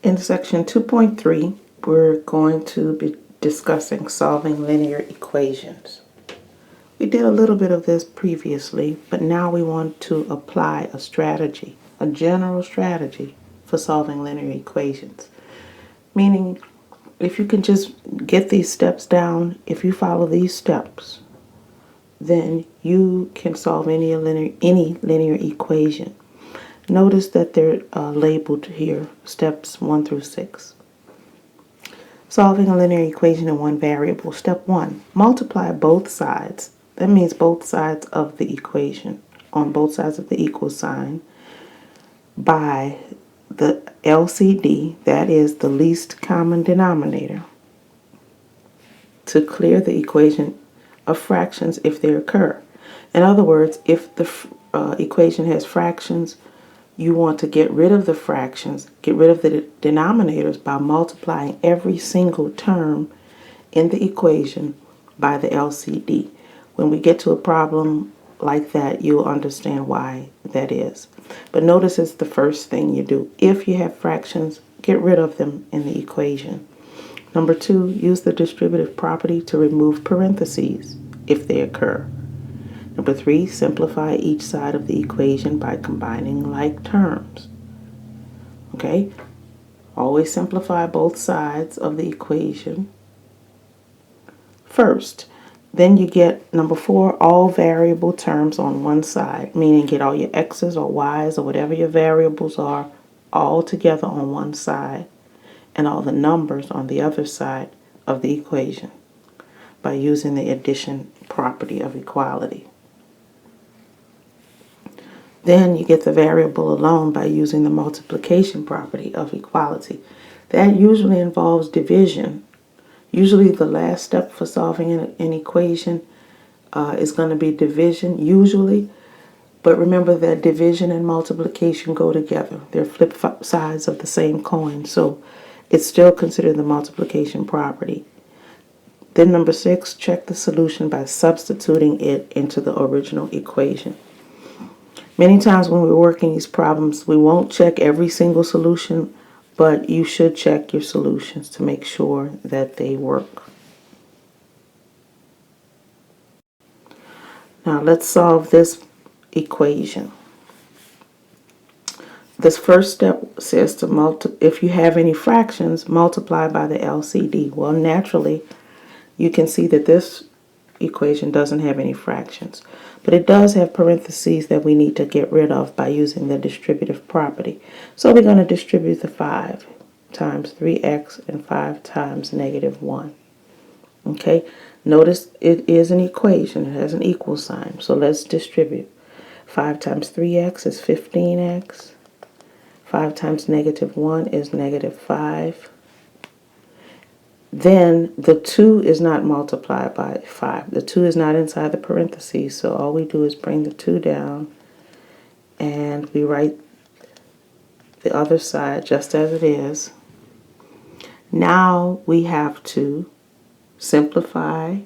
In section 2.3, we're going to be discussing solving linear equations. We did a little bit of this previously, but now we want to apply a strategy, a general strategy for solving linear equations. Meaning, if you can just get these steps down, if you follow these steps, then you can solve any linear equation. Notice that they're labeled here, steps 1 through 6. Solving a linear equation in one variable. Step 1, multiply both sides. That means both sides of the equation, on both sides of the equal sign, by the LCD, that is the least common denominator, to clear the equation of fractions if they occur. In other words, if the equation has fractions, you want to get rid of the fractions, get rid of the denominators by multiplying every single term in the equation by the LCD. When we get to a problem like that, you'll understand why that is. But notice it's the first thing you do. If you have fractions, get rid of them in the equation. Number 2, use the distributive property to remove parentheses if they occur. Number 3, simplify each side of the equation by combining like terms. Okay? Always simplify both sides of the equation first. Then you get number 4, all variable terms on one side, meaning get all your x's or y's or whatever your variables are all together on one side and all the numbers on the other side of the equation by using the addition property of equality. Then you get the variable alone by using the multiplication property of equality. That usually involves division. Usually the last step for solving an equation is going to be division, usually. But remember that division and multiplication go together. They're flip sides of the same coin. So it's still considered the multiplication property. Then number 6, check the solution by substituting it into the original equation. Many times when we're working these problems, we won't check every single solution, but you should check your solutions to make sure that they work. Now let's solve this equation. This first step says to if you have any fractions, multiply by the LCD. Well, naturally, you can see that this equation doesn't have any fractions, but it does have parentheses that we need to get rid of by using the distributive property. So we're going to distribute the 5 times 3x and 5 times negative 1. Okay, notice it is an equation. It has an equal sign. So let's distribute. 5 times 3x is 15x. 5 times negative 1 is negative 5. Then the 2 is not multiplied by 5. The 2 is not inside the parentheses, so all we do is bring the 2 down and we write the other side just as it is. Now we have to simplify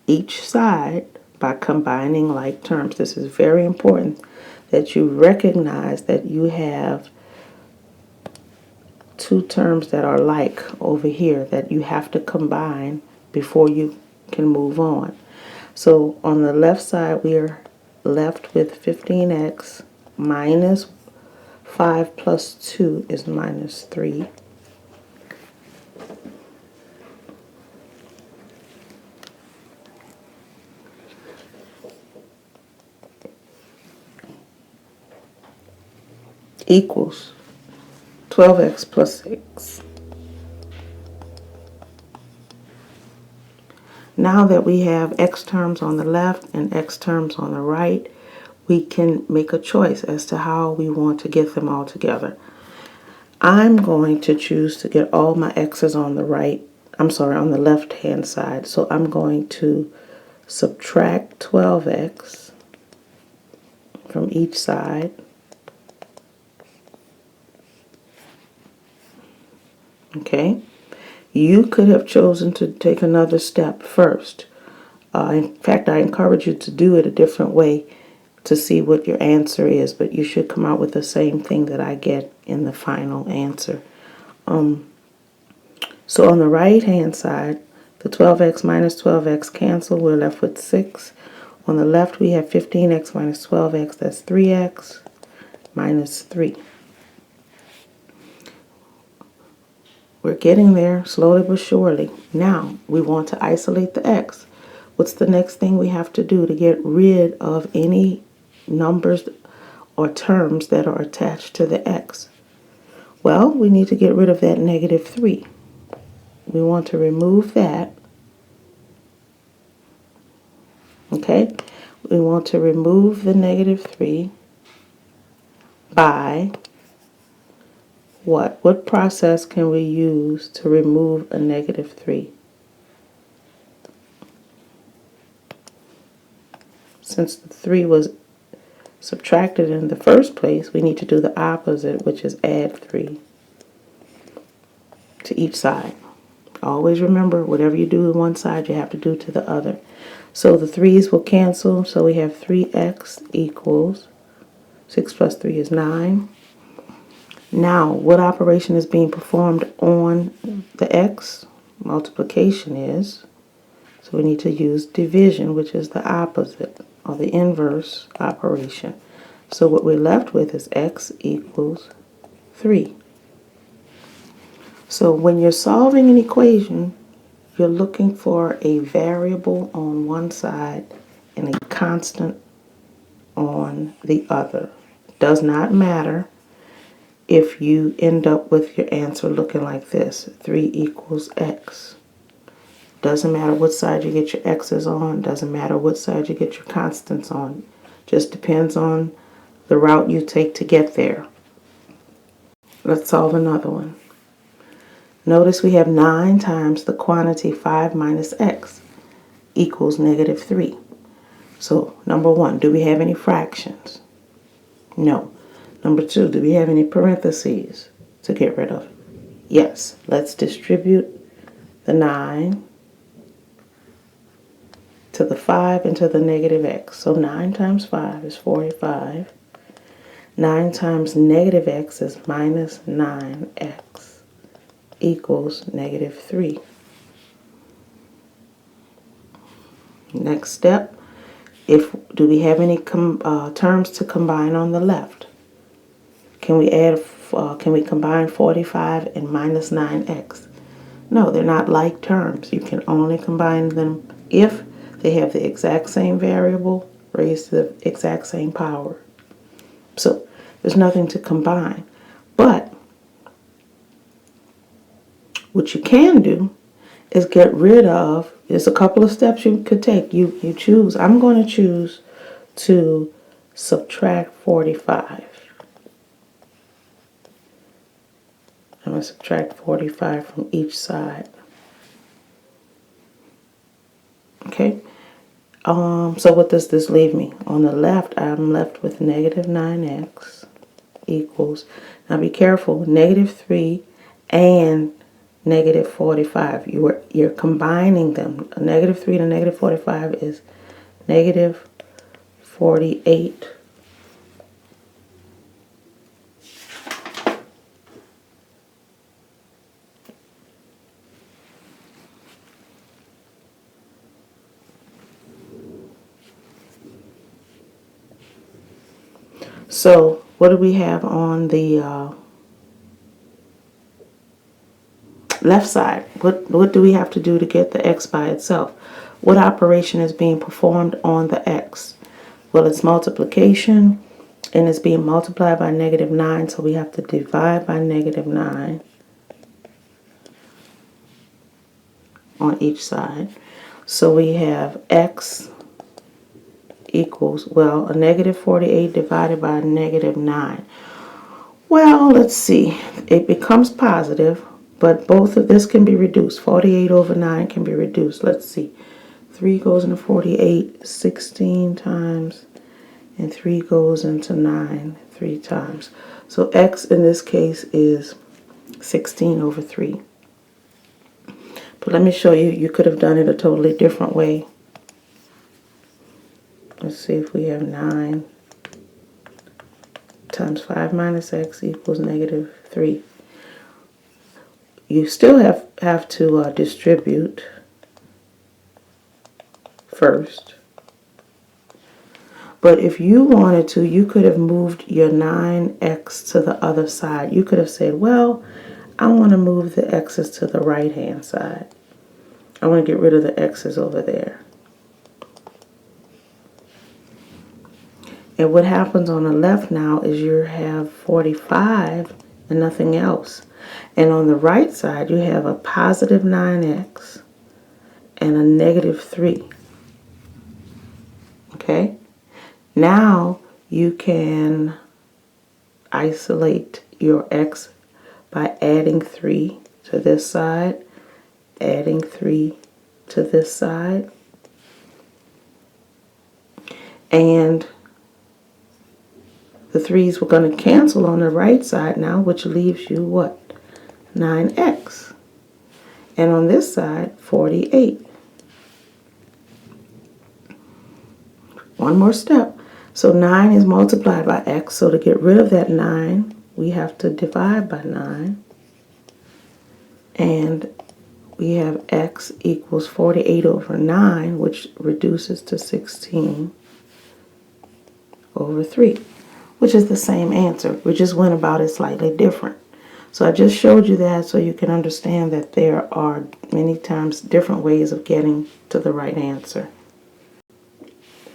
each side by combining like terms. This is very important that you recognize that you have two terms that are like over here that you have to combine before you can move on. So on the left side, we are left with 15x minus 5 plus 2 is minus 3. Equals 12x plus 6. Now that we have x terms on the left and x terms on the right, we can make a choice as to how we want to get them all together. I'm going to choose to get all my x's on the on the left hand side. So I'm going to subtract 12x from each side. Okay, you could have chosen to take another step first. In fact, I encourage you to do it a different way to see what your answer is, but you should come out with the same thing that I get in the final answer. So on the right hand side, the 12x minus 12x cancel. We're left with 6. On the left, we have 15x minus 12x. That's 3x minus 3. We're getting there slowly but surely. Now, we want to isolate the x. What's the next thing we have to do to get rid of any numbers or terms that are attached to the x? Well, we need to get rid of that negative 3. We want to remove that. Okay? We want to remove the negative 3 by what? What process can we use to remove a negative 3? Since the 3 was subtracted in the first place, we need to do the opposite, which is add 3 to each side. Always remember, whatever you do to one side, you have to do to the other. So the 3's will cancel, so we have 3x equals 6 plus 3 is 9. Now, what operation is being performed on the x? Multiplication is. So we need to use division, which is the opposite or the inverse operation. So what we're left with is x equals 3. So when you're solving an equation, you're looking for a variable on one side and a constant on the other. Does not matter if you end up with your answer looking like this, 3 equals x. Doesn't matter what side you get your x's on, doesn't matter what side you get your constants on. Just depends on the route you take to get there. Let's solve another one. Notice we have 9 times the quantity 5 minus x equals negative 3. So, number 1, do we have any fractions? No. Number 2, do we have any parentheses to get rid of? Yes. Let's distribute the 9 to the 5 and to the negative x. So 9 times 5 is 45. 9 times negative x is minus 9x equals negative 3. Next step, do we have any terms to combine on the left? Can we combine 45 and minus 9x? No, they're not like terms. You can only combine them if they have the exact same variable raised to the exact same power. So there's nothing to combine. But what you can do is get rid of, there's a couple of steps you could take. You choose, I'm going to choose to subtract 45. I'm going to subtract 45 from each side. Okay? So what does this leave me? On the left, I'm left with negative 9x equals, now be careful, negative 3 and negative 45. You're combining them. A negative 3 to negative 45 is negative 48. So what do we have on the left side? What do we have to do to get the x by itself? What operation is being performed on the x? Well, it's multiplication, and it's being multiplied by negative 9, so we have to divide by negative 9 on each side. So we have x equals, well, a negative 48 divided by a negative 9. Well, let's see. It becomes positive, but both of this can be reduced. 48 over 9 can be reduced. Let's see. 3 goes into 48 16 times, and 3 goes into 9 3 times. So x in this case is 16 over 3. But let me show you, you could have done it a totally different way. Let's see if we have 9 times 5 minus x equals negative 3. you still have to distribute first. But if you wanted to, you could have moved your 9x to the other side. You could have said, well, I want to move the x's to the right-hand side. I want to get rid of the x's over there. And what happens on the left now is you have 45 and nothing else. And on the right side, you have a positive 9x and a negative 3. Okay? Now you can isolate your x by adding 3 to this side, adding 3 to this side, and the 3's were going to cancel on the right side now, which leaves you what? 9x. And on this side, 48. One more step. So 9 is multiplied by x. So to get rid of that 9, we have to divide by 9. And we have x equals 48 over 9, which reduces to 16 over 3, which is the same answer. We just went about it slightly different. So I just showed you that so you can understand that there are many times different ways of getting to the right answer.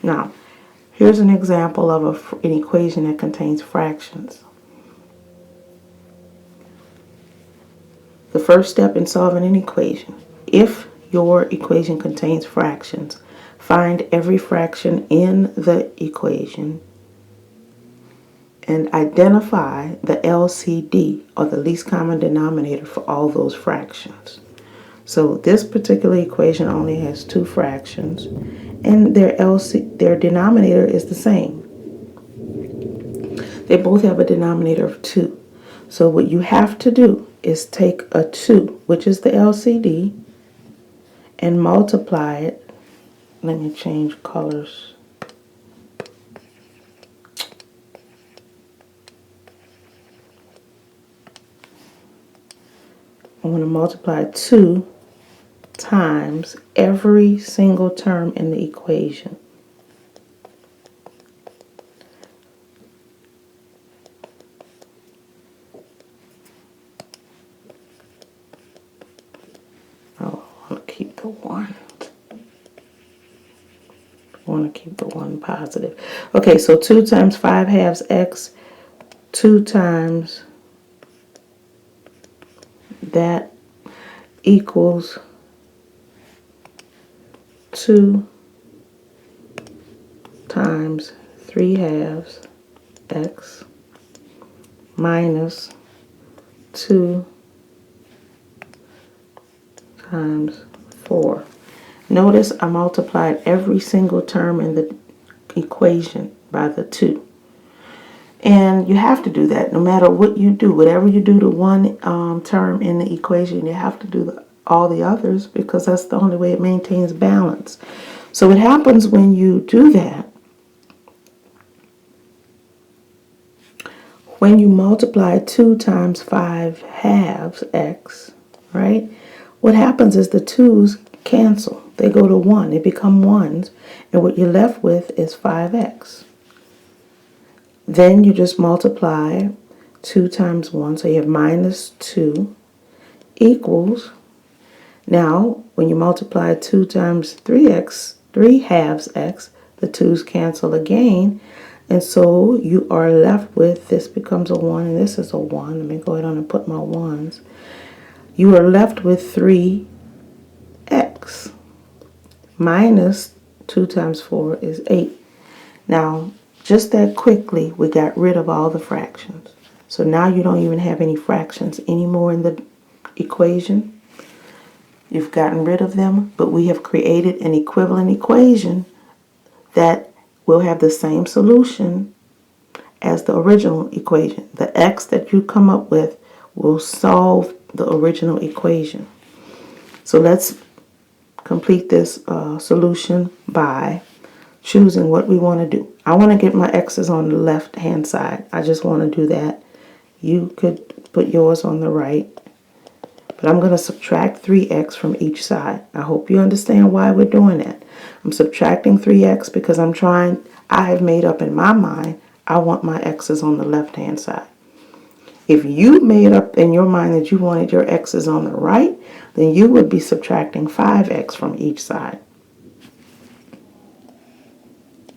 Now, here's an example of an equation that contains fractions. The first step in solving an equation. If your equation contains fractions, find every fraction in the equation and identify the LCD, or the least common denominator, for all those fractions. So this particular equation only has 2 fractions, and their denominator is the same. They both have a denominator of 2. So what you have to do is take a 2, which is the LCD, and multiply it. Let me change colors. I want to multiply 2 times every single term in the equation. Oh, I want to keep the 1. I want to keep the 1 positive. Okay, so 2 times 5/2 x, 2 times that equals 2 times 3/2 x minus 2 times 4. Notice I multiplied every single term in the equation by the 2. And you have to do that no matter what you do. Whatever you do to one term in the equation, you have to do all the others, because that's the only way it maintains balance. So what happens when you do that, when you multiply 2 times 5/2 x, right? What happens is the 2's cancel. They go to 1. They become 1's. And what you're left with is 5x. Then you just multiply 2 times 1. So you have minus 2 equals. Now, when you multiply 2 times 3x, 3/2 x, the 2's cancel again. And so you are left with, this becomes a 1 and this is a 1. Let me go ahead and put my 1's. You are left with 3x minus 2 times 4 is 8. Now, just that quickly, we got rid of all the fractions. So now you don't even have any fractions anymore in the equation. You've gotten rid of them, but we have created an equivalent equation that will have the same solution as the original equation. The x that you come up with will solve the original equation. So let's complete this solution by choosing what we want to do. I want to get my x's on the left hand side. I just want to do that. You could put yours on the right. But I'm going to subtract 3x from each side. I hope you understand why we're doing that. I'm subtracting 3x because I have made up in my mind, I want my x's on the left-hand side. If you made up in your mind that you wanted your x's on the right, then you would be subtracting 5x from each side.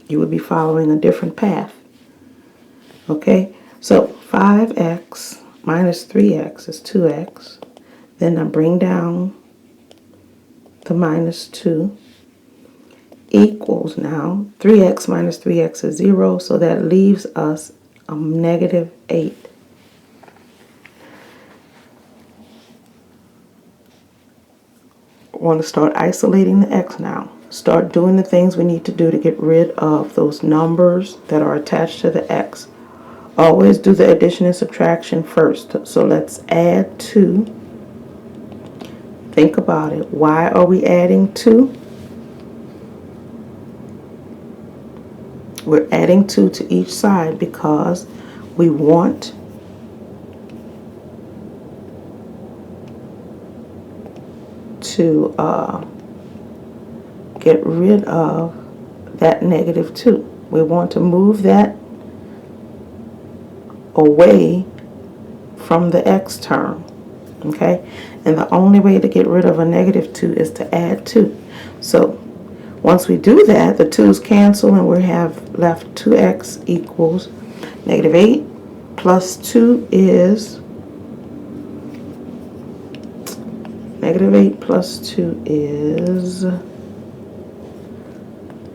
You would be following a different path. Okay, so 5x minus 3x is 2x. Then I bring down the minus 2 equals now 3x minus 3x is 0, so that leaves us a negative 8. I want to start isolating the x now. Start doing the things we need to do to get rid of those numbers that are attached to the x. Always do the addition and subtraction first. So let's add 2. Think about it. Why are we adding 2? We're adding 2 to each side because we want to get rid of that negative 2. We want to move that away from the x term. Okay? And the only way to get rid of a negative 2 is to add 2. So once we do that, the 2's cancel and we have left 2x equals negative 8 plus 2 is negative 8 plus 2 is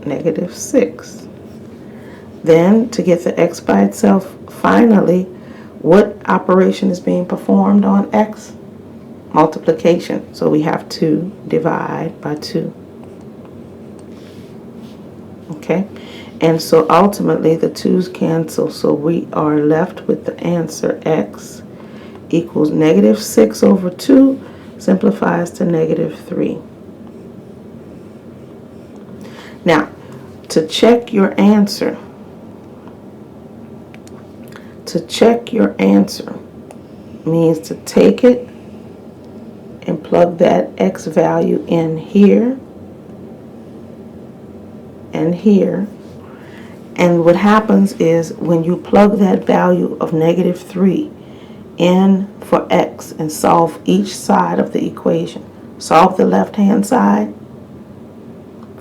negative 6. Then to get the x by itself, finally, what operation is being performed on x? Multiplication. So we have to divide by 2. Okay, and so ultimately the 2's cancel, so we are left with the answer x equals negative 6 over 2 simplifies to negative 3. Now, to check your answer, means to take it and plug that x value in here and here. And what happens is when you plug that value of negative 3 in for x and solve each side of the equation, solve the left-hand side,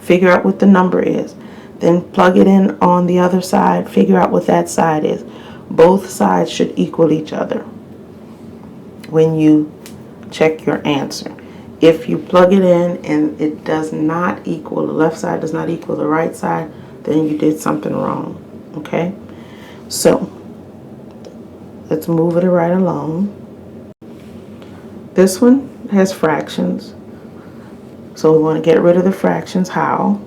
figure out what the number is, then plug it in on the other side, figure out what that side is. Both sides should equal each other when you check your answer. If you plug it in and it does not equal, the left side does not equal the right side, then you did something wrong. Okay? So, let's move it right along. This one has fractions. So we want to get rid of the fractions. How?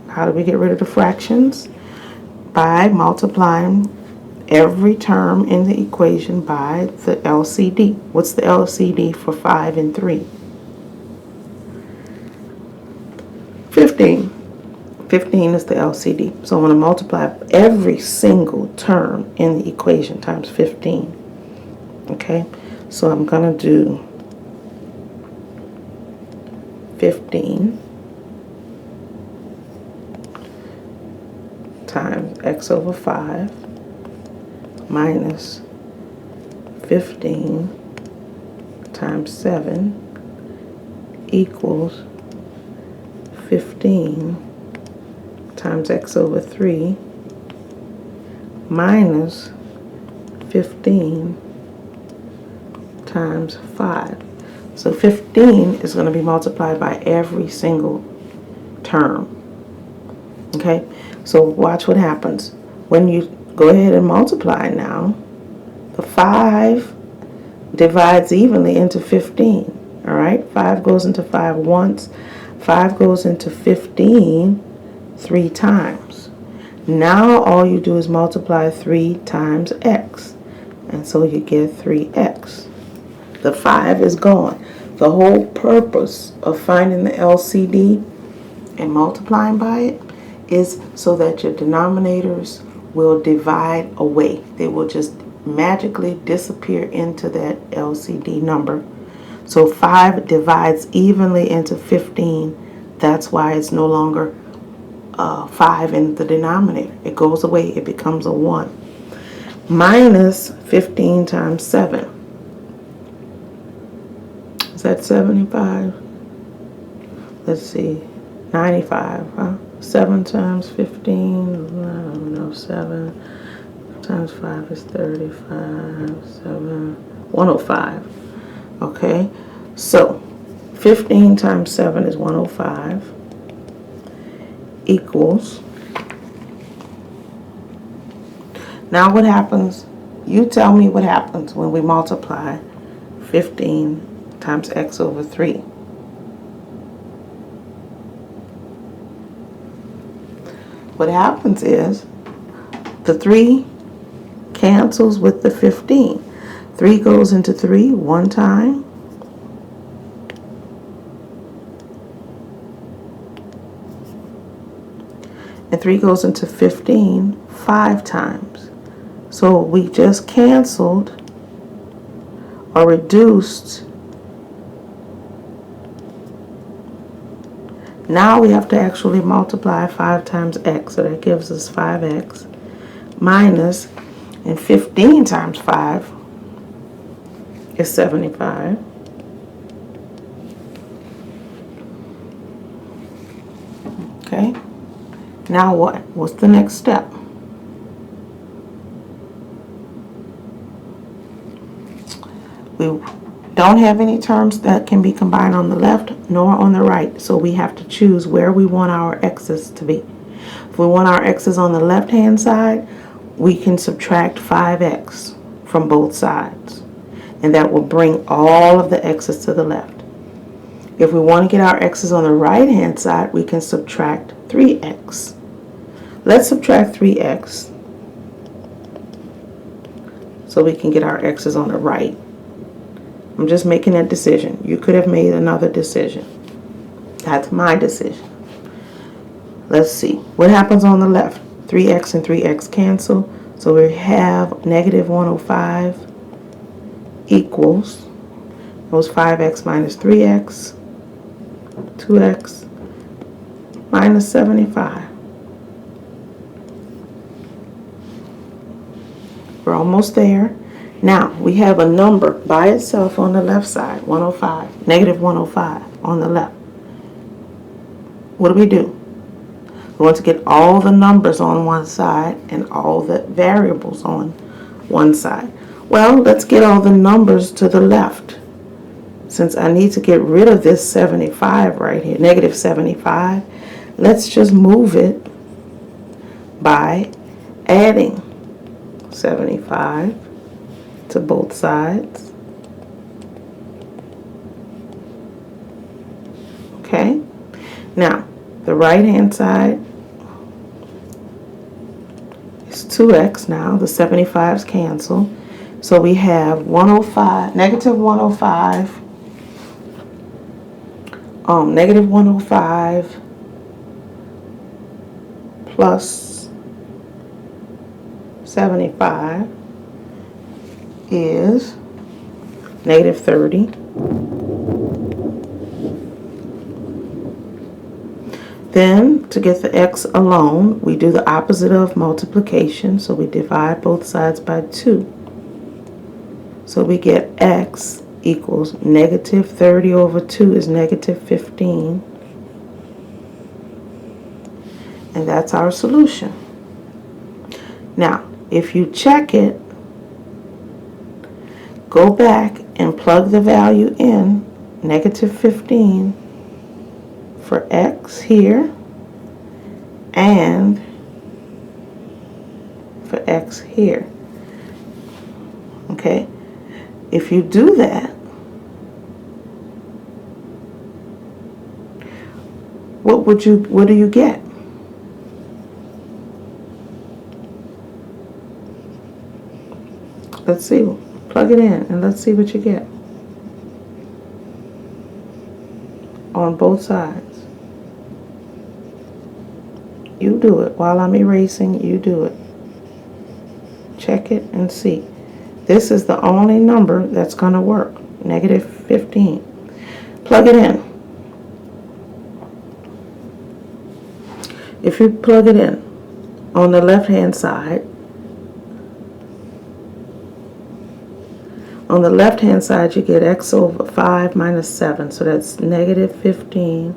How do we get rid of the fractions? By multiplying every term in the equation by the LCD. What's the LCD for 5 and 3? 15. 15 is the LCD. So I'm going to multiply every single term in the equation times 15. Okay? So I'm going to do 15 times x over 5 minus 15 times 7 equals 15 times x over 3 minus 15 times 5. So 15 is going to be multiplied by every single term. Okay, so watch what happens. When you go ahead and multiply now, the 5 divides evenly into 15. All right, 5 goes into 5 once, 5 goes into 15 3 times. Now all you do is multiply 3 times x, and so you get 3x. The 5 is gone. The whole purpose of finding the LCD and multiplying by it is so that your denominators will divide away. They will just magically disappear into that LCD number. So 5 divides evenly into 15. That's why it's no longer 5 in the denominator. It goes away. It becomes a 1. Minus 15 times 7. Is that 75? Let's see. 95, huh? 7 times 15, I don't know, 7 times 5 is 35, 7, 105. Okay, so 15 times 7 is 105 equals, now what happens, you tell me what happens when we multiply 15 times x over 3. What happens is the 3 cancels with the 15. 3 goes into 3 one time. And 3 goes into 15 5 times. So we just canceled or reduced. Now we have to actually multiply 5 times x, so that gives us 5x minus, and 15 times 5 is 75. Okay, now what? What's the next step? We don't have any terms that can be combined on the left nor on the right, so we have to choose where we want our x's to be. If we want our x's on the left hand side, we can subtract 5x from both sides, and that will bring all of the x's to the left. If we want to get our x's on the right hand side, we can subtract 3x. Let's subtract 3x so we can get our x's on the right. I'm just making that decision. You could have made another decision. That's my decision. Let's see. What happens on the left? 3x and 3x cancel. So we have negative 105 equals, it was 5x minus 3x, 2x minus 75. We're almost there. Now, we have a number by itself on the left side, 105, negative 105 on the left. What do? We want to get all the numbers on one side and all the variables on one side. Well, let's get all the numbers to the left. Since I need to get rid of this 75 right here, negative 75, let's just move it by adding 75 to both sides. Okay, now the right hand side is 2x now. The 75's cancel. So we have 105, negative 105, negative 105 plus 75 is negative 30. Then, to get the x alone, we do the opposite of multiplication, so we divide both sides by 2. So we get x equals negative 30 over 2 is negative 15. And that's our solution. Now, if you check it, go back and plug the value in, negative 15 for x here and for x here. Okay, if you do that, what do you get? Let's see. Plug it in and let's see what you get on both sides. You do it while I'm erasing. You do it. Check it and see. This is the only number that's going to work, negative 15. Plug it in. If you plug it in on the left-hand side, you get x over 5 minus 7. So that's negative 15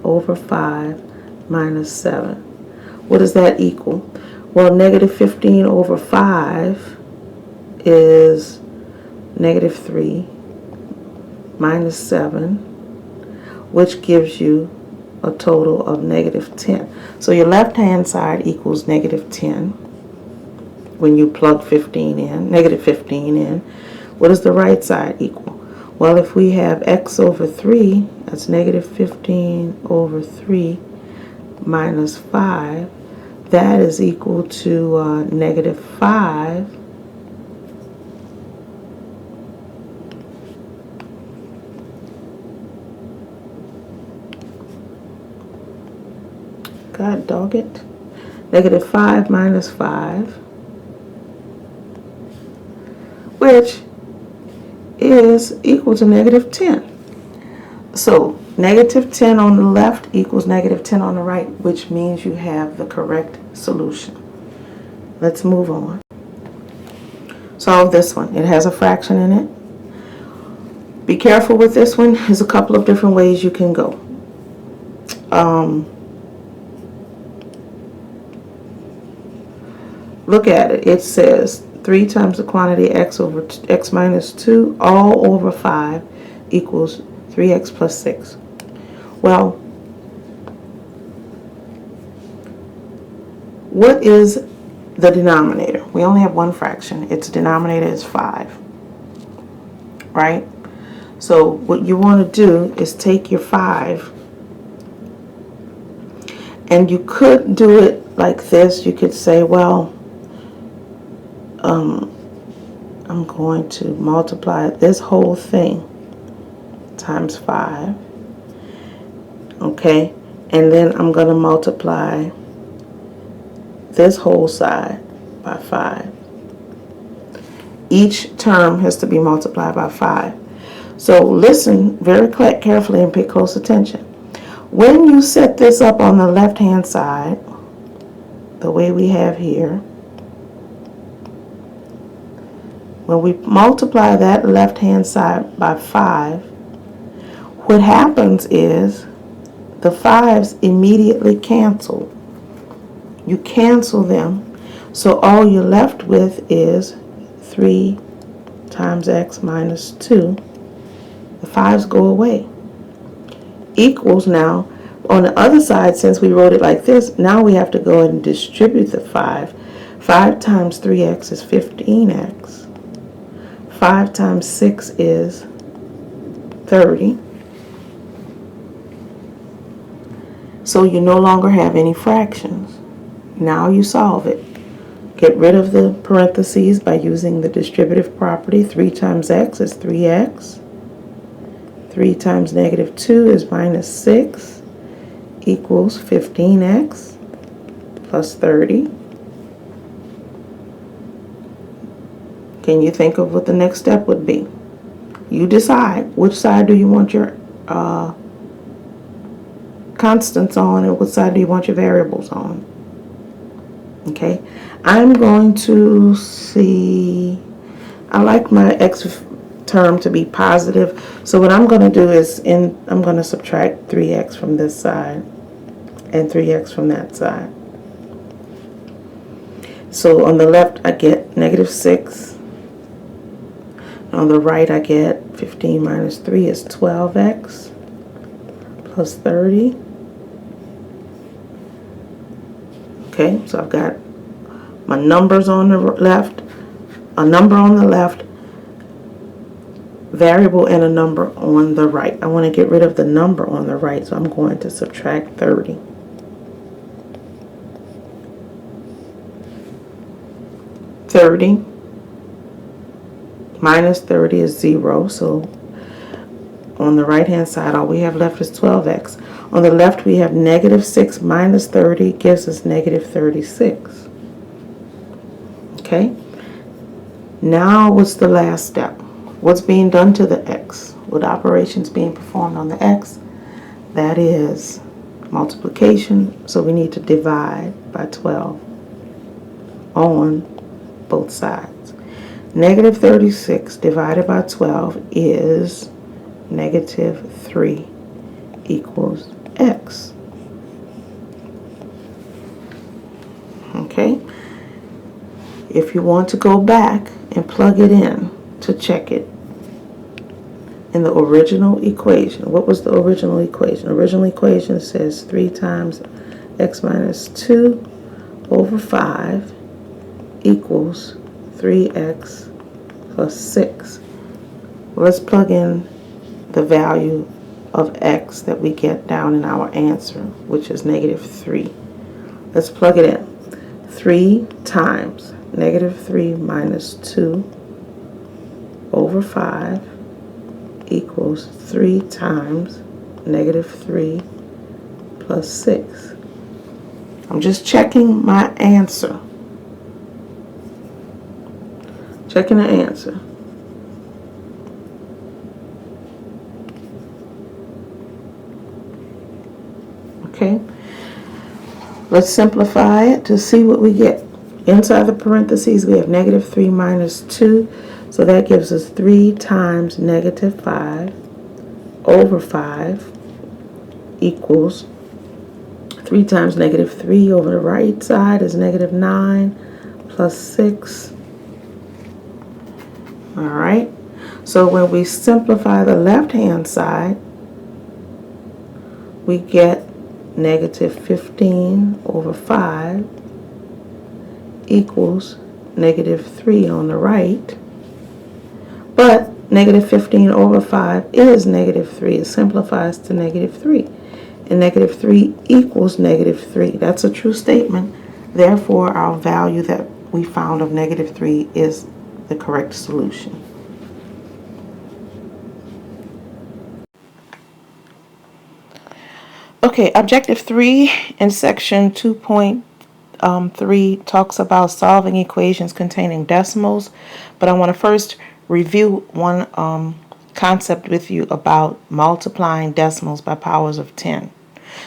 over 5 minus 7. What does that equal? Well, negative 15 over 5 is negative 3 minus 7, which gives you a total of negative 10. So your left-hand side equals negative 10 when you plug 15 in, negative 15 in. What does the right side equal? Well, if we have x over 3, that's negative 15 over 3 minus 5. That is equal to negative 5 God dog it. Negative 5 minus 5, which is equal to negative 10. So negative 10 on the left equals negative 10 on the right, which means you have the correct solution. Let's move on. Solve this one. It has a fraction in it. Be careful with this one. There's a couple of different ways you can go. Look at it. It says 3 times the quantity x over x minus 2 all over 5 equals 3x plus 6. Well, what is the denominator? We only have one fraction. Its denominator is 5. Right? So what you want to do is take your 5, and you could do it like this. You could say, well, I'm going to multiply this whole thing times 5, okay, and then I'm going to multiply this whole side by 5. Each term has to be multiplied by 5. So listen very carefully and pay close attention. When you set this up on the left hand side, the way we have here, when we multiply that left-hand side by 5, what happens is the 5s immediately cancel. You cancel them, so all you're left with is 3 times x minus 2. The 5s go away. Equals now, on the other side, since we wrote it like this, now we have to go ahead and distribute the 5. 5 times 3x is 15x. 5 times 6 is 30. So you no longer have any fractions. Now you solve it. Get rid of the parentheses by using the distributive property. 3 times x is 3x. 3 times negative 2 is minus 6 equals 15x plus 30. Can you think of what the next step would be? You decide which side do you want your constants on and what side do you want your variables on. Okay, I'm going to see, I like my x term to be positive, so what I'm going to do is I'm going to subtract 3x from this side and 3x from that side. So on the left I get negative 6. On the right, I get 15 minus 3 is 12x plus 30. Okay, so I've got my numbers on the left, a number on the left, variable, and a number on the right. I want to get rid of the number on the right, so I'm going to subtract 30. Minus 30 is 0, so on the right hand side all we have left is 12x. On the left we have negative 6 minus 30 gives us negative 36. Okay, Now what's the last step? What's being done to the x? What operations being performed on the x? That is multiplication, so we need to divide by 12 on both sides. Negative 36 divided by 12 is negative 3 equals x. Okay? If you want to go back and plug it in to check it in the original equation, what was the original equation? Original equation says 3 times x minus 2 over 5 equals 3x plus 6. Let's plug in the value of x that we get down in our answer, which is negative 3. Let's plug it in. 3 times negative 3 minus 2 over 5 equals 3 times negative 3 plus 6. I'm just checking my answer. Checking the answer. Okay. Let's simplify it to see what we get. Inside the parentheses, we have negative 3 minus 2. So that gives us 3 times negative 5 over 5 equals 3 times negative 3 over the right side is negative 9 plus 6. All right. So when we simplify the left-hand side, we get negative 15 over 5 equals negative 3 on the right. But negative 15 over 5 is negative 3. It simplifies to negative 3. And negative 3 equals negative 3. That's a true statement. Therefore, our value that we found of negative 3 is the correct solution. Okay, objective 3 in section 2.3 talks about solving equations containing decimals, but I want to first review one concept with you about multiplying decimals by powers of 10.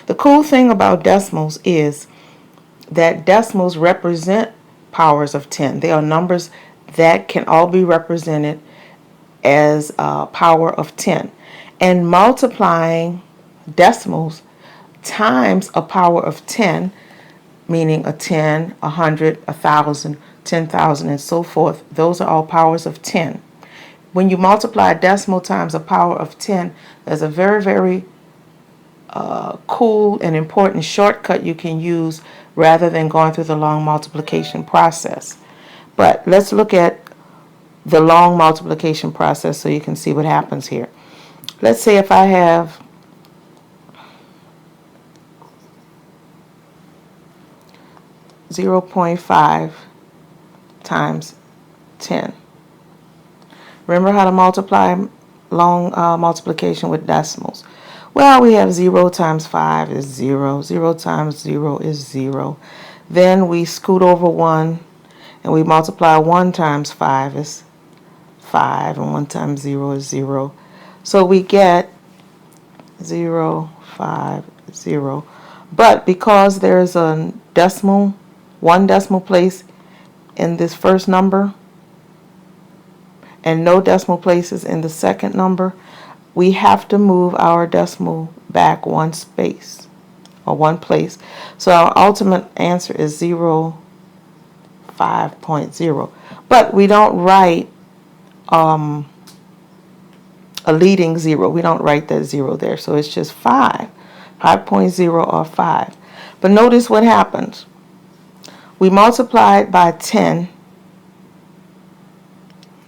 The cool thing about decimals is that decimals represent powers of 10. They are numbers that can all be represented as power of 10. And multiplying decimals times a power of 10, meaning a 10, 100, 1,000, 10,000, and so forth, those are all powers of 10. When you multiply a decimal times a power of 10, there's a very, very cool and important shortcut you can use rather than going through the long multiplication process. But let's look at the long multiplication process so you can see what happens here. Let's say if I have 0.5 times 10. Remember how to multiply long multiplication with decimals. Well, we have 0 times 5 is 0. 0 times 0 is 0. Then we scoot over 1 and we multiply 1 times 5 is 5 and 1 times 0 is 0. So we get 0, 5, 0. But because there's a decimal, one decimal place in this first number and no decimal places in the second number, we have to move our decimal back one space or one place. So our ultimate answer is 5.0. But we don't write a leading 0. We don't write that 0 there. So it's just 5. 5.0 or 5. But notice what happens. We multiplied by 10.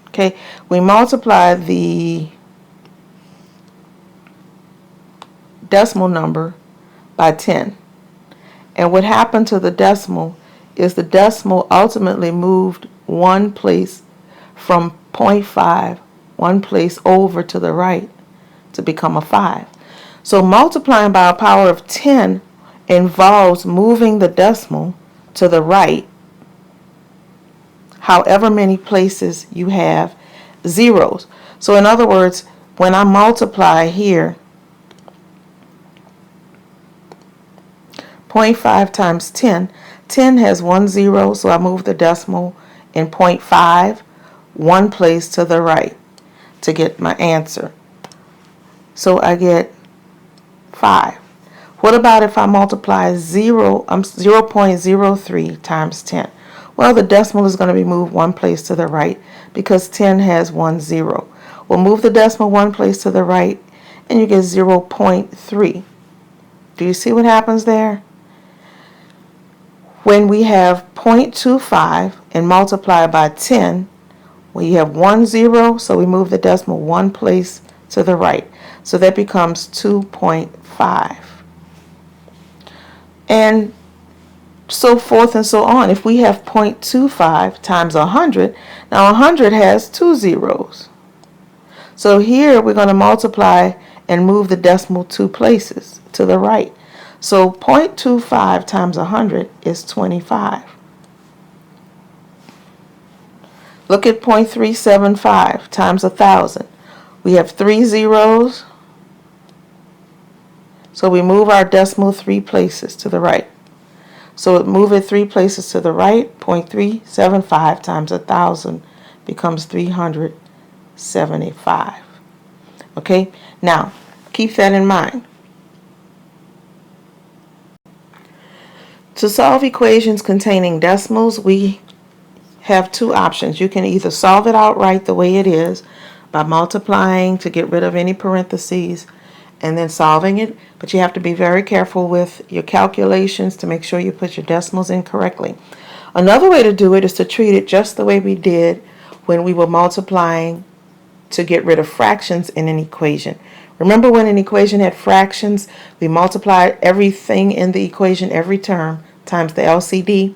Okay, we multiply the decimal number by 10. And what happened to the decimal is the decimal ultimately moved one place from 0.5, one place over to the right to become a 5. So multiplying by a power of 10 involves moving the decimal to the right however many places you have zeros. So in other words, when I multiply here, 0.5 times 10, 10 has 1 0, so I move the decimal in 0.5, one place to the right to get my answer. So I get 5. What about if I multiply 0.03 times 10? Well, the decimal is going to be moved one place to the right because 10 has 1 0. We'll move the decimal one place to the right and you get 0.3. Do you see what happens there? When we have 0.25 and multiply by 10, we have 1 0, so we move the decimal one place to the right. So that becomes 2.5. And so forth and so on. If we have 0.25 times 100, now 100 has 2 zeros. So here we're going to multiply and move the decimal 2 places to the right. So 0.25 times 100 is 25. Look at 0.375 times 1,000. We have 3 zeros. So we move our decimal 3 places to the right. So move it 3 places to the right. 0.375 times 1,000 becomes 375. Okay, now keep that in mind. To solve equations containing decimals, we have 2 options. You can either solve it outright the way it is by multiplying to get rid of any parentheses and then solving it, but you have to be very careful with your calculations to make sure you put your decimals in correctly. Another way to do it is to treat it just the way we did when we were multiplying to get rid of fractions in an equation. Remember when an equation had fractions, we multiplied everything in the equation, every term, times the LCD?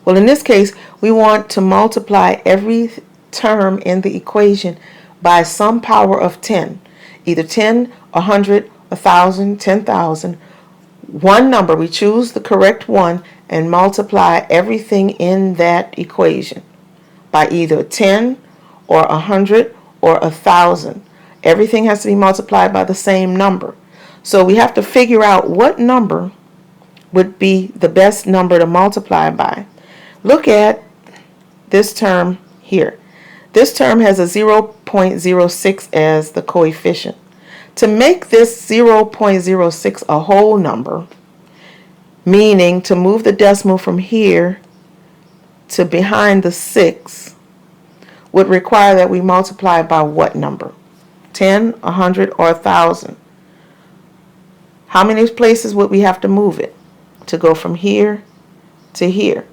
Well, in this case, we want to multiply every term in the equation by some power of 10. Either 10, 100, 1,000, 10,000. One number, we choose the correct one and multiply everything in that equation by either 10 or 100 or 1,000. Everything has to be multiplied by the same number. So we have to figure out what number would be the best number to multiply by. Look at this term here. This term has a 0.06 as the coefficient. To make this 0.06 a whole number, meaning to move the decimal from here to behind the 6, would require that we multiply by what number? 10, 100, or 1,000? How many places would we have to move it to go from here to here?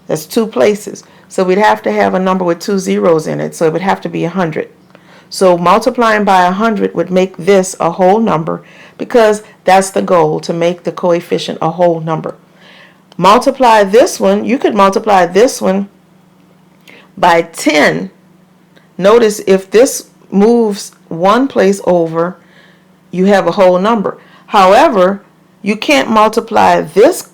That's 2 places. So we'd have to have a number with 2 zeros in it, so it would have to be 100. So multiplying by 100 would make this a whole number because that's the goal, to make the coefficient a whole number. Multiply this one, you could multiply this one by 10. Notice if this moves one place over, you have a whole number. However, you can't multiply this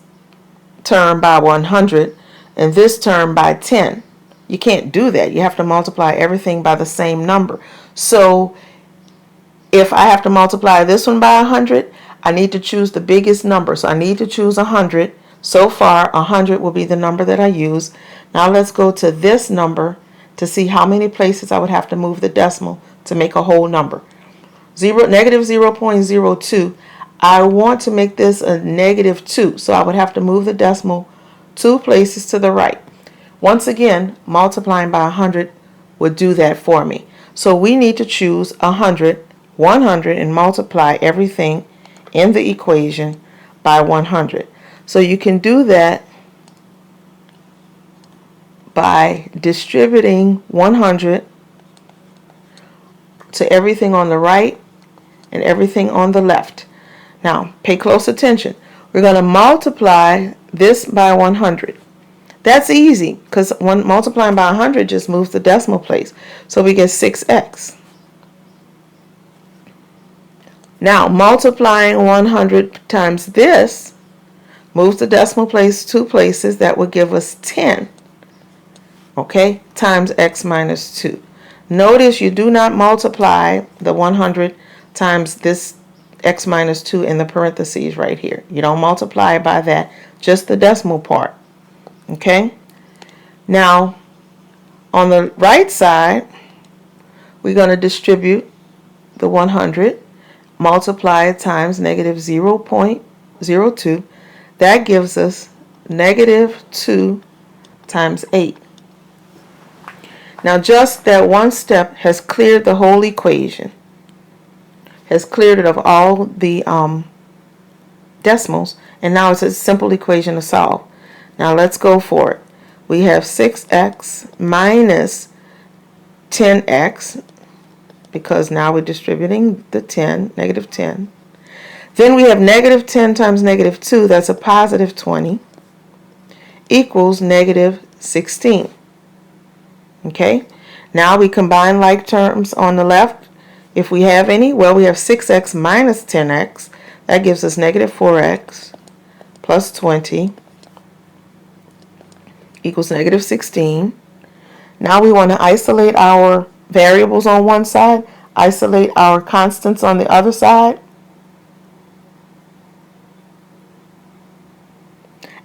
term by 100 and this term by 10. You can't do that. You have to multiply everything by the same number. So if I have to multiply this one by 100, I need to choose the biggest number. So I need to choose 100. So far, 100 will be the number that I use. Now let's go to this number to see how many places I would have to move the decimal to make a whole number. Negative 0.02. I want to make this a negative 2, so I would have to move the decimal 2 places to the right. Once again, multiplying by 100 would do that for me. So we need to choose 100, 100, and multiply everything in the equation by 100. So you can do that by distributing 100 to everything on the right and everything on the left. Now, pay close attention. We're going to multiply this by 100. That's easy because multiplying by 100 just moves the decimal place. So we get 6x. Now, multiplying 100 times this moves the decimal place 2 places. That would give us 10. okay, times x minus 2. Notice you do not multiply the 100 times this x minus 2 in the parentheses right here. You don't multiply by that, just the decimal part, okay? Now, on the right side, we're going to distribute the 100, multiply it times negative 0.02. That gives us negative 2 times 8. Now just that one step has cleared the whole equation, has cleared it of all the decimals, and now it's a simple equation to solve. Now let's go for it. We have 6x minus 10x, because now we're distributing the 10, negative 10. Then we have negative 10 times negative 2, that's a positive 20, equals negative 16. Okay, now we combine like terms on the left. If we have any, well, we have 6x minus 10x. That gives us negative 4x plus 20 equals negative 16. Now we want to isolate our variables on one side, isolate our constants on the other side,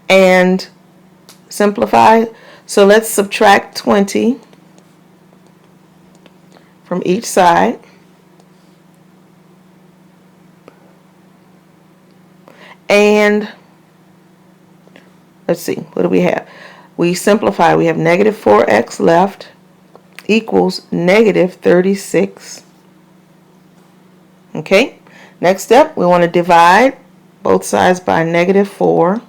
and simplify. So let's subtract 20 from each side. And let's see, what do we have? We simplify. We have negative 4x left equals negative 36. Okay, next step, we want to divide both sides by negative 4.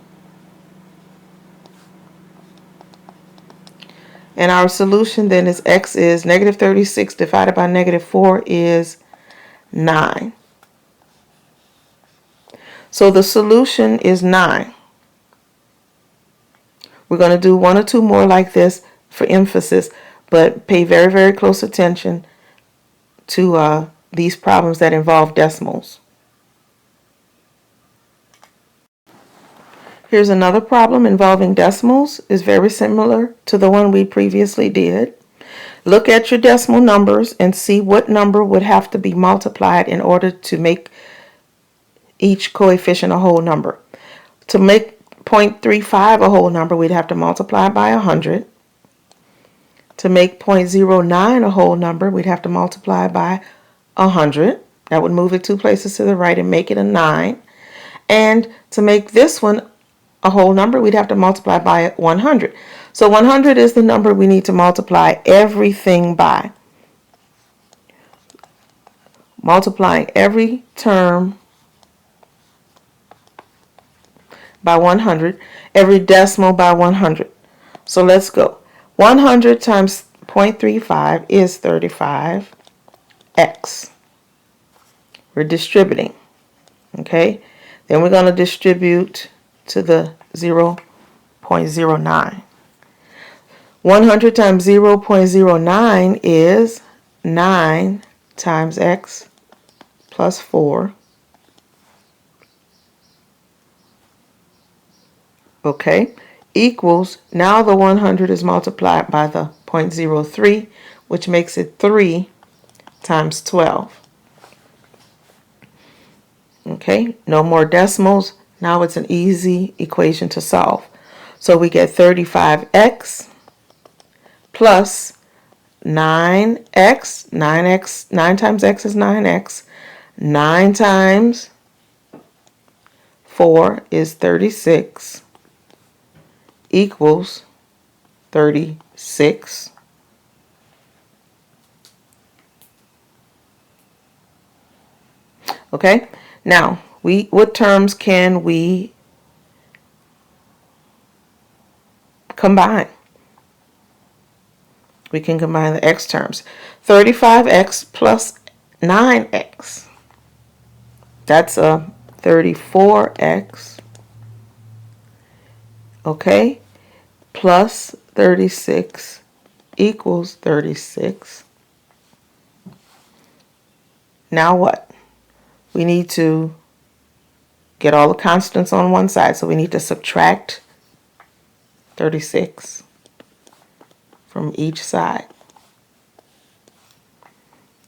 And our solution then is x is negative 36 divided by negative 4 is 9. So the solution is 9. We're going to do one or two more like this for emphasis, but pay very, very close attention to these problems that involve decimals. Here's another problem involving decimals. It's very similar to the one we previously did. Look at your decimal numbers and see what number would have to be multiplied in order to make each coefficient a whole number. To make 0.35 a whole number, we'd have to multiply by 100. To make 0.09 a whole number, we'd have to multiply by 100. That would move it 2 places to the right and make it a 9. And to make this one a whole number, we'd have to multiply by 100. So 100 is the number we need to multiply everything by. Multiplying every term by 100, every decimal by 100. So let's go. 100 times 0.35 is 35x. We're distributing. Okay? Then we're going to distribute to the 0.09. 100 times 0.09 is 9 times x plus 4. Okay, equals, now the 100 is multiplied by the 0.03, which makes it 3 times 12. Okay, no more decimals. Now it's an easy equation to solve. So we get 35x plus 9x. 9 times x is 9x. 9 times 4 is 36 equals 36. Okay, now what terms can we combine? We can combine the x terms. 35x plus 9x. That's a 34x. Okay, plus 36 equals 36. Now what? We need to get all the constants on one side, so we need to subtract 36 from each side.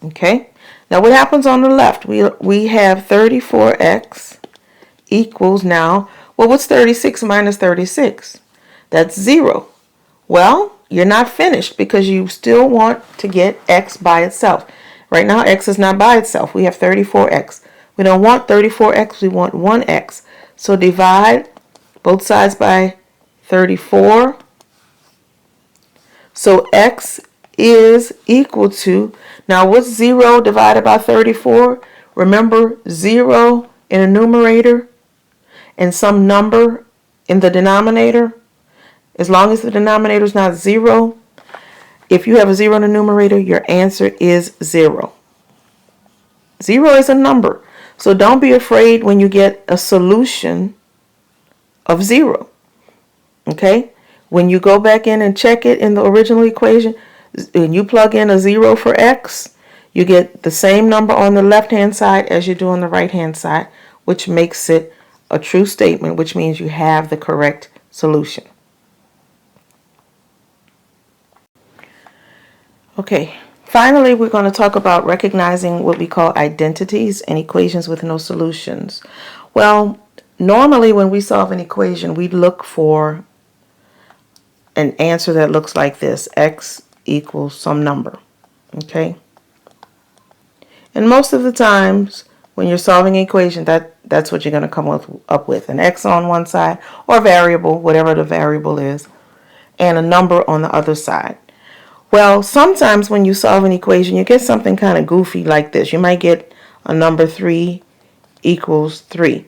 Okay, now what happens on the left? We have 34x equals now, well, what's 36 minus 36? That's 0. Well, you're not finished because you still want to get x by itself. Right now, x is not by itself. We have 34x. We don't want 34x, we want 1x. So divide both sides by 34. So x is equal to, now what's 0 divided by 34? Remember, 0 in the numerator and some number in the denominator. As long as the denominator is not 0, if you have a 0 in the numerator, your answer is 0. 0 is a number. So don't be afraid when you get a solution of 0. Okay? When you go back in and check it in the original equation, and you plug in a 0 for x, you get the same number on the left-hand side as you do on the right-hand side, which makes it a true statement, which means you have the correct solution. Okay, finally, we're going to talk about recognizing what we call identities and equations with no solutions. Well, normally when we solve an equation, we look for an answer that looks like this: x equals some number. Okay? And most of the times when you're solving an equation, that's what you're going to come up with. An x on one side, or a variable, whatever the variable is, and a number on the other side. Well, sometimes when you solve an equation, you get something kind of goofy like this. You might get a number 3 equals 3,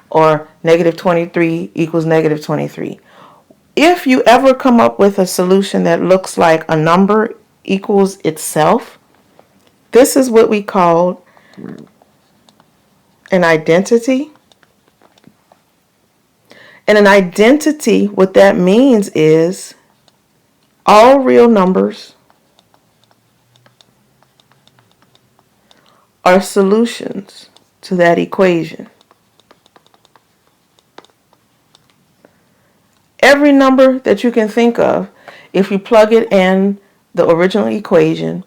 or negative 23 equals negative 23. If you ever come up with a solution that looks like a number equals itself, this is what we call an identity. And an identity, what that means is all real numbers are solutions to that equation. Every number that you can think of, if you plug it in the original equation,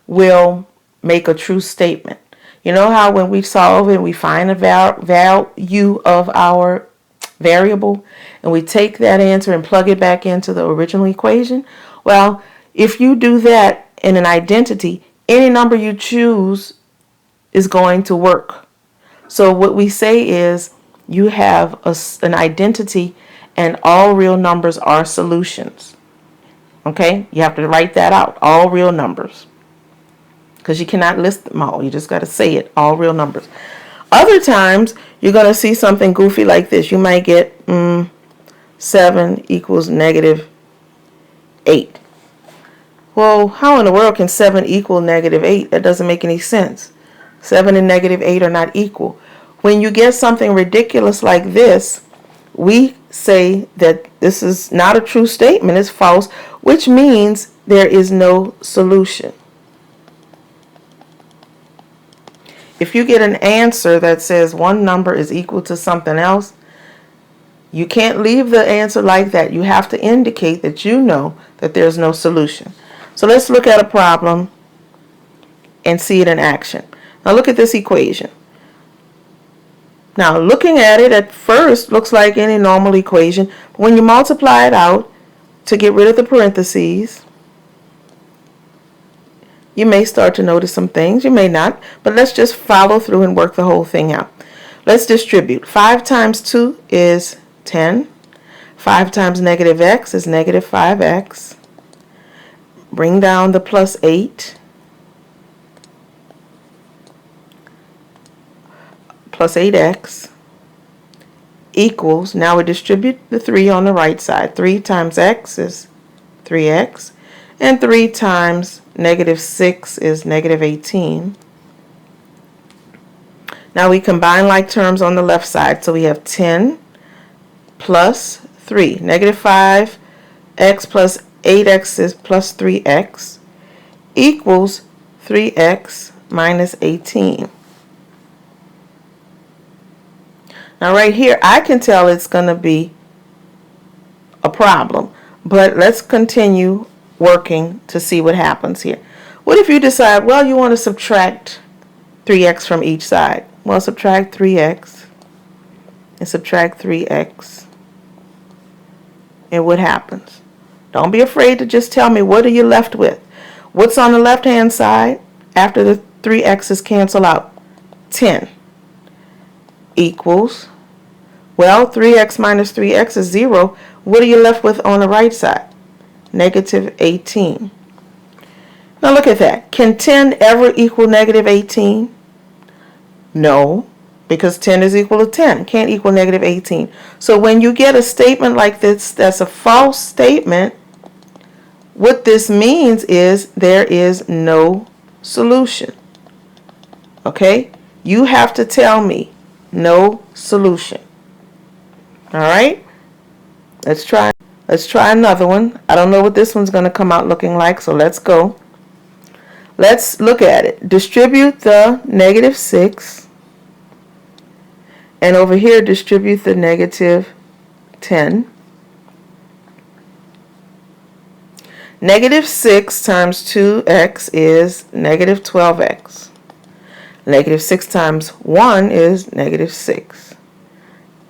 will make a true statement. You know how when we solve and we find a value of our variable, and we take that answer and plug it back into the original equation? Well, if you do that in an identity, any number you choose is going to work. So what we say is you have an identity and all real numbers are solutions. Okay? You have to write that out. All real numbers. Because you cannot list them all. You just got to say it. All real numbers. Other times, you're going to see something goofy like this. You might get 7 equals negative 8. Well, how in the world can 7 equal negative 8? That doesn't make any sense. 7 and negative 8 are not equal. When you get something ridiculous like this, we say that this is not a true statement, it's false, which means there is no solution. If you get an answer that says one number is equal to something else, you can't leave the answer like that. You have to indicate that you know that there's no solution. So let's look at a problem and see it in action. Now look at this equation. Now looking at it at first looks like any normal equation. But when you multiply it out to get rid of the parentheses, you may start to notice some things. You may not. But let's just follow through and work the whole thing out. Let's distribute. 5 times 2 is 10. 5 times negative x is negative 5x. Bring down the plus 8. Plus 8x equals, now we distribute the 3 on the right side. 3 times x is 3x. And 3 times negative 6 is negative 18. Now we combine like terms on the left side. So we have 10 plus 3. Negative 5x plus 8x is plus 3x equals 3x minus 18. Now right here, I can tell it's going to be a problem. But let's continue working to see what happens here. What if you decide, well, you want to subtract 3x from each side? Well, subtract 3x and subtract 3x. And what happens? Don't be afraid to just tell me, what are you left with? What's on the left-hand side after the 3x's cancel out? 10 equals, well, 3x minus 3x is 0. What are you left with on the right side? Negative 18. Now look at that. Can 10 ever equal negative 18? No, because 10 is equal to 10. Can't equal negative 18. So when you get a statement like this that's a false statement, what this means is there is no solution. Okay? You have to tell me no solution. All right? Let's try another one. I don't know what this one's going to come out looking like, so let's go. Let's look at it. Distribute the negative 6. And over here, distribute the negative 10. Negative 6 times 2x is negative 12x. Negative 6 times 1 is negative 6.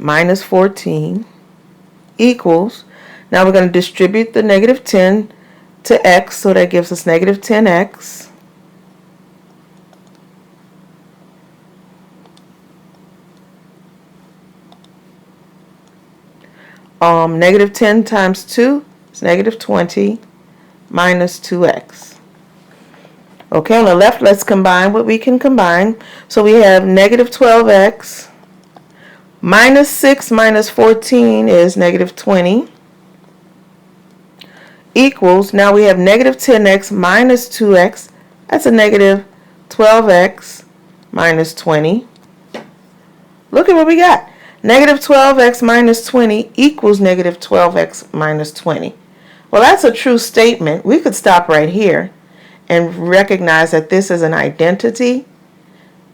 Minus 14 equals, now we're going to distribute the negative 10 to x, so that gives us negative 10x. Negative 10 times 2 is negative 20 minus 2x. Okay, on the left, let's combine what we can combine. So we have negative 12x minus 6 minus 14 is negative 20 equals, now we have negative 10x minus 2x. That's a negative 12x minus 20. Look at what we got. Negative 12x minus 20 equals negative 12x minus 20. Well, that's a true statement. We could stop right here and recognize that this is an identity.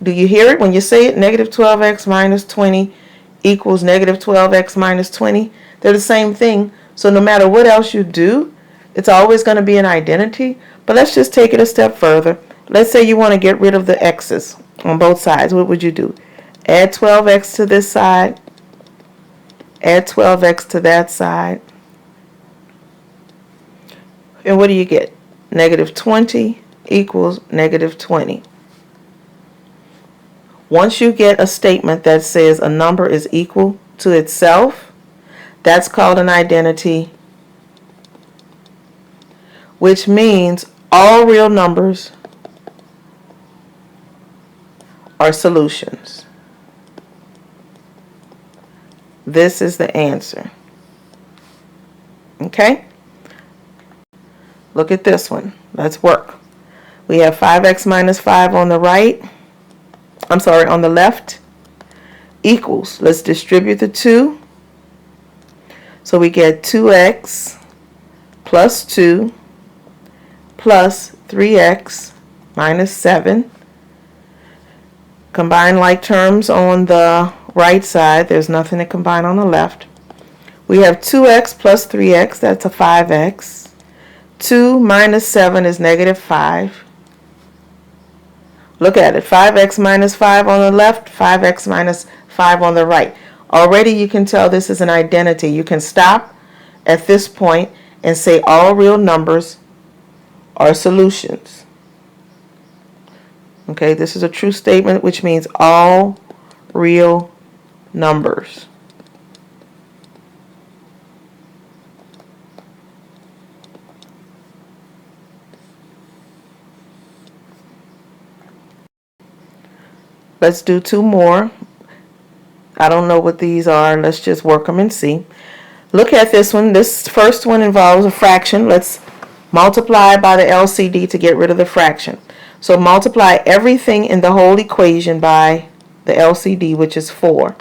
Do you hear it when you say it? Negative 12x minus 20 equals negative 12x minus 20. They're the same thing. So no matter what else you do, it's always going to be an identity. But let's just take it a step further. Let's say you want to get rid of the x's on both sides. What would you do? Add 12x to this side. Add 12x to that side. And what do you get? Negative 20 equals negative 20. Once you get a statement that says a number is equal to itself, that's called an identity, which means all real numbers are solutions. This is the answer. Okay? Look at this one. Let's work. We have 5x minus 5 on the right. I'm sorry, on the left. Equals. Let's distribute the 2. So we get 2x plus 2 plus 3x minus 7. Combine like terms on the right side. There's nothing to combine on the left. We have 2x plus 3x. That's a 5x. 2 minus 7 is negative 5. Look at it. 5x minus 5 on the left, 5x minus 5 on the right. Already you can tell this is an identity. You can stop at this point and say all real numbers are solutions. Okay, this is a true statement, which means all real numbers. Let's do 2 more. I don't know what these are. Let's just work them and see. Look at this one. This first one involves a fraction. Let's multiply by the LCD to get rid of the fraction. So multiply everything in the whole equation by the LCD, which is 4.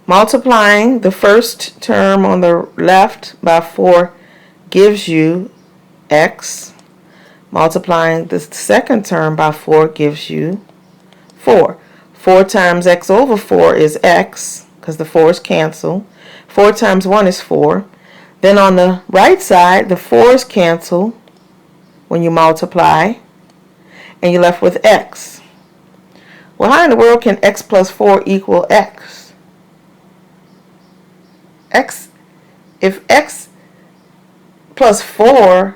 Multiplying the first term on the left by 4 gives you x. Multiplying the second term by 4 gives you 4. 4 times x over 4 is x, because the 4's cancel. 4 times 1 is 4. Then on the right side, the 4's cancel when you multiply, and you're left with x. Well, how in the world can x plus 4 equal x? If x plus 4,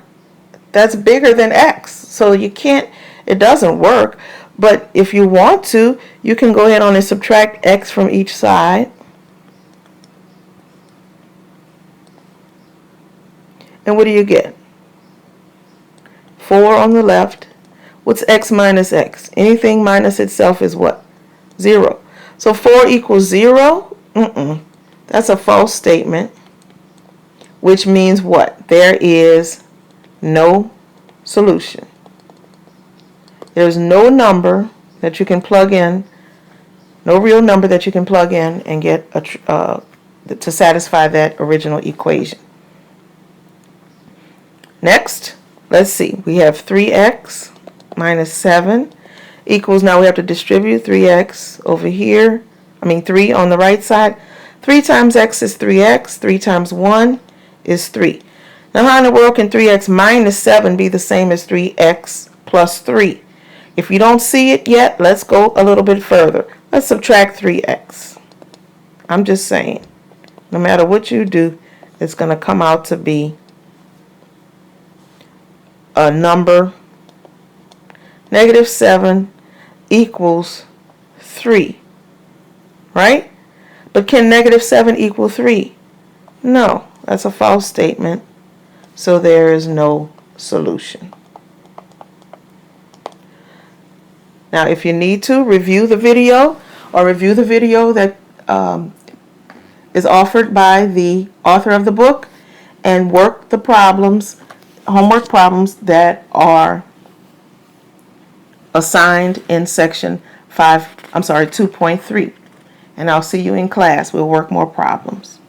that's bigger than x. So you can't, it doesn't work. But if you want to, you can go ahead on and subtract x from each side. And what do you get? 4 on the left. What's x minus x? Anything minus itself is what? 0. So 4 equals 0? That's a false statement, which means what? There is no solution. There's no number that you can plug in, no real number that you can plug in and get to satisfy that original equation. Next, let's see. We have 3x minus 7 equals, now we have to distribute 3x over here. 3 on the right side. 3 times x is 3x. 3 times 1 is 3. Now how in the world can 3x minus 7 be the same as 3x plus 3? If you don't see it yet, let's go a little bit further. Let's subtract 3x. I'm just saying, no matter what you do, it's going to come out to be a number. Negative 7 equals 3, right? But can negative 7 equal 3? No, that's a false statement. So there is no solution. Now, if you need to, review the video that is offered by the author of the book and work the problems, homework problems that are assigned in section 2.3. And I'll see you in class. We'll work more problems.